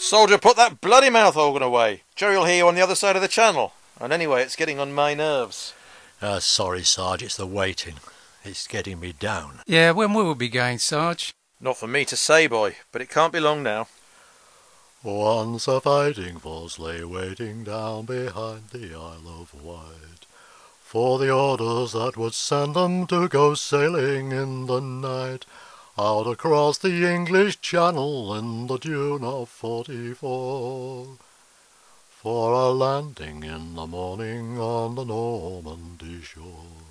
Soldier, put that bloody mouth organ away. Jerry'll hear you on the other side of the channel. And anyway, it's getting on my nerves. Sorry, Sarge, it's the waiting. It's getting me down. Yeah, when will we be going, Sarge? Not for me to say, boy, but it can't be long now. Once a fighting force lay waiting down behind the Isle of Wight, for the orders that would send them to go sailing in the night, out across the English Channel in the June of 44, for a landing in the morning on the Normandy shore.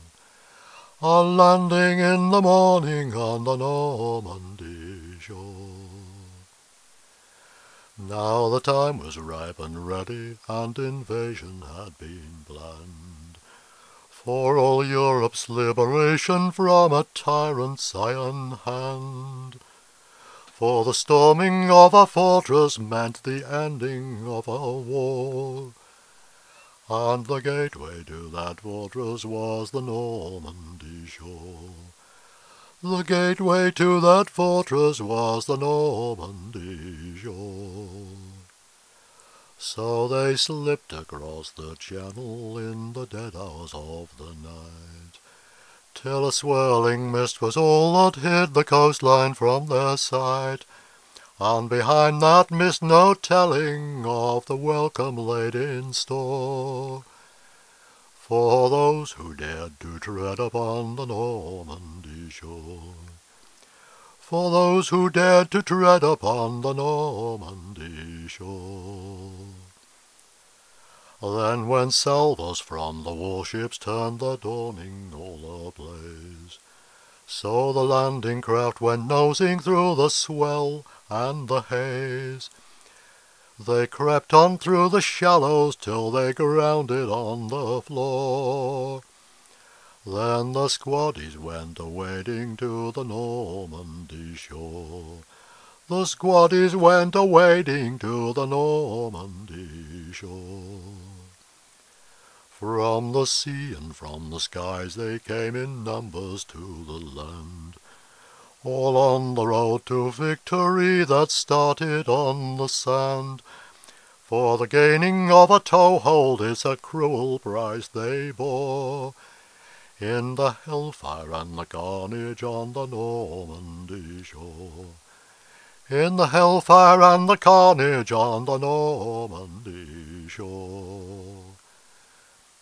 A landing in the morning on the Normandy shore. Now the time was ripe and ready, and invasion had been planned, for all Europe's liberation from a tyrant's iron hand. For the storming of a fortress meant the ending of a war, and the gateway to that fortress was the Normandy shore. The gateway to that fortress was the Normandy shore. So they slipped across the channel in the dead hours of the night, till a swirling mist was all that hid the coastline from their sight, and behind that mist no telling of the welcome laid in store, for those who dared to tread upon the Normandy shore. For those who dared to tread upon the Normandy shore. Then when salvos from the warships turned the dawning all ablaze, so the landing craft went nosing through the swell and the haze. They crept on through the shallows till they grounded on the floor. Then the squaddies went a-wading to the Normandy shore. The squaddies went a-wading to the Normandy shore. From the sea and from the skies they came in numbers to the land, all on the road to victory that started on the sand. For the gaining of a toehold is a cruel price they bore, in the hellfire and the carnage on the Normandy shore. In the hellfire and the carnage on the Normandy shore.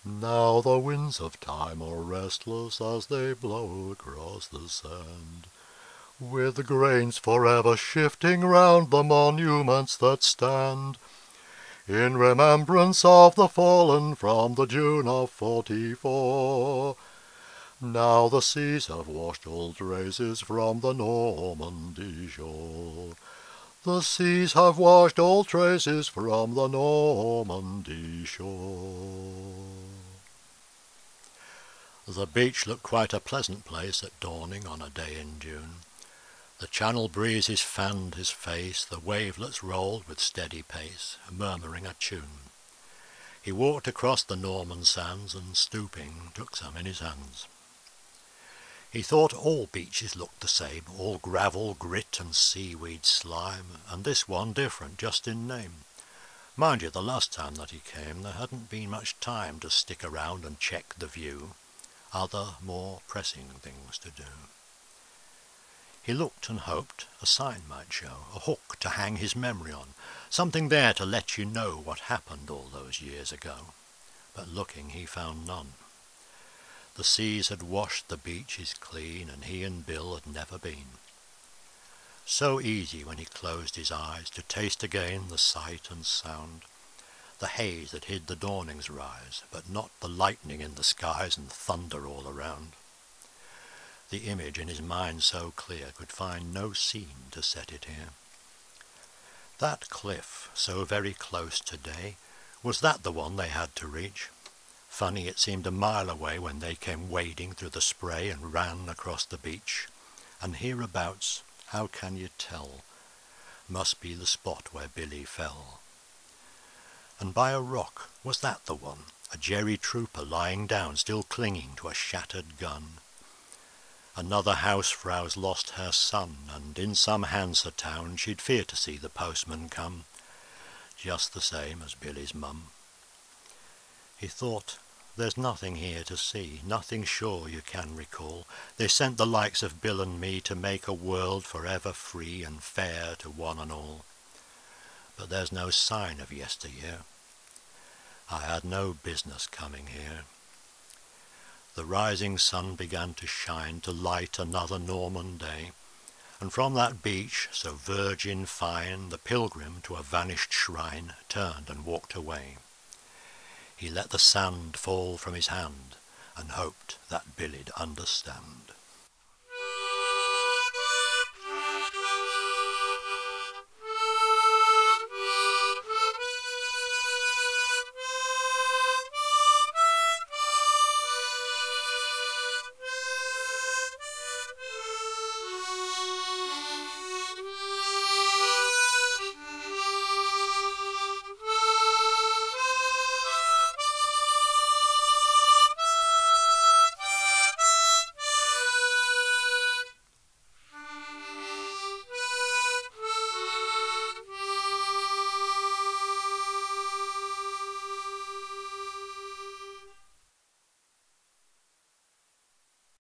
Now the winds of time are restless as they blow across the sand, with grains forever shifting round the monuments that stand, in remembrance of the fallen from the June of 44. Now the seas have washed all traces from the Normandy shore. The seas have washed all traces from the Normandy shore. The beach looked quite a pleasant place at dawning on a day in June. The channel breezes fanned his face, the wavelets rolled with steady pace, murmuring a tune. He walked across the Norman sands and, stooping, took some in his hands. He thought all beaches looked the same, all gravel, grit and seaweed slime, and this one different just in name. Mind you, the last time that he came there hadn't been much time to stick around and check the view. Other, more pressing things to do. He looked and hoped a sign might show, a hook to hang his memory on, something there to let you know what happened all those years ago. But looking he found none. The seas had washed the beaches clean, and he and Bill had never been. So easy when he closed his eyes to taste again the sight and sound, the haze that hid the dawning's rise, but not the lightning in the skies and thunder all around. The image in his mind so clear could find no scene to set it here. That cliff, so very close today, was that the one they had to reach? Funny, it seemed a mile away when they came wading through the spray and ran across the beach. And hereabouts, how can you tell, must be the spot where Billy fell. And by a rock, was that the one, a Jerry trooper lying down, still clinging to a shattered gun? Another housefrau's lost her son, and in some Hansa town she'd fear to see the postman come. just the same as Billy's mum. He thought, there's nothing here to see, nothing sure you can recall. They sent the likes of Bill and me to make a world forever free and fair to one and all. But there's no sign of yesteryear. I had no business coming here. The rising sun began to shine to light another Norman day, and from that beach, so virgin fine, the pilgrim to a vanished shrine turned and walked away. He let the sand fall from his hand and hoped that Billy'd understand.